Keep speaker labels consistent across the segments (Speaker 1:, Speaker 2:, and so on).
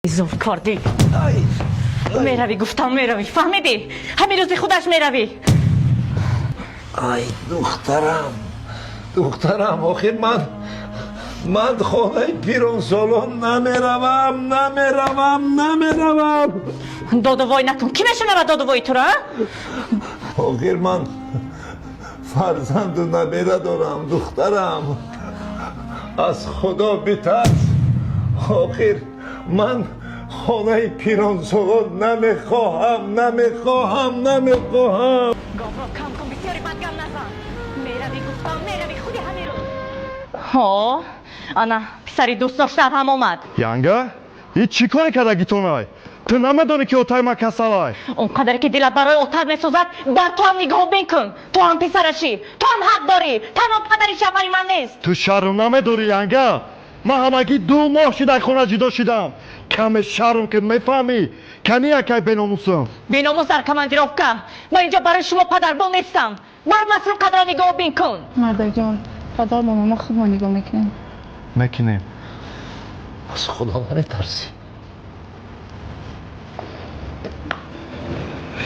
Speaker 1: زور کردی میروی گفتم میروی فهمیدی؟ همین روزی خودش میروی
Speaker 2: ای دخترم آخر من خانه پیران سالان نمیروم
Speaker 1: داد وای نکن کی میشنوه داد وای تو را؟
Speaker 2: آخر من فرزند و نبیره دارم دخترم از خدا بترس آخر من خانه پیران سالان نمیخواهم
Speaker 1: گام را کم کن بسیاری بدگم نزن میروی گفتم میروی خودی همین روز ها انا پسری دوست داشتر هم آمد
Speaker 3: янга ин чӣ коре кардаги тунай ту намедонӣ ки отаи ман касалай
Speaker 1: اونقدر که دلت برای اوتر میسوزد در تو هم نگاه بکن تو هم پسرشی تو هم حق داری تنها پدرش اولی من نیست
Speaker 3: ту шарм намедорӣ янга ман ҳамагӣ 2 моҳ шуда хона ҷудо шудам каме шарм ки мефаҳмӣ кани якай беномусам
Speaker 1: بیناموس در کماندیروفکا من اینجا برای شما پدربان نیستم بر مسئول قدر نگاه بکن
Speaker 4: مادر جان پدر با ماما خوب نگاه میکنیم
Speaker 3: мекунем
Speaker 2: از خدا نمیترسی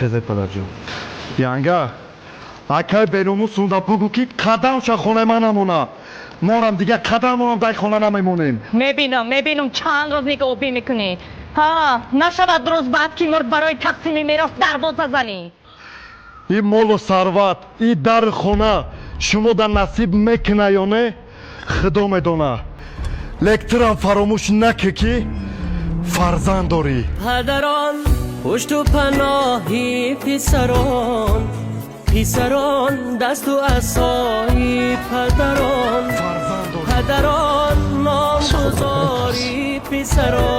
Speaker 3: хезед падарҷон янга акай беномусунда бугӯ ки қадамша хонаи ман намона морам дигар қадамонам дар хона намемонем
Speaker 1: میبینم چند روز نگاه میکنی ها نشود روز بعد که مرد برای تقسیم میراث درواز بزنی
Speaker 3: ин молу сарват ин дари хона шумода насиб мекуна ё не худо медона лектирам фаромӯш наке ки фарзанд дорӣ
Speaker 5: پدران پشت و پناهی پسران دست و عصای پدران
Speaker 3: фарзанд дорӣ
Speaker 5: پدران نامگذاری پسران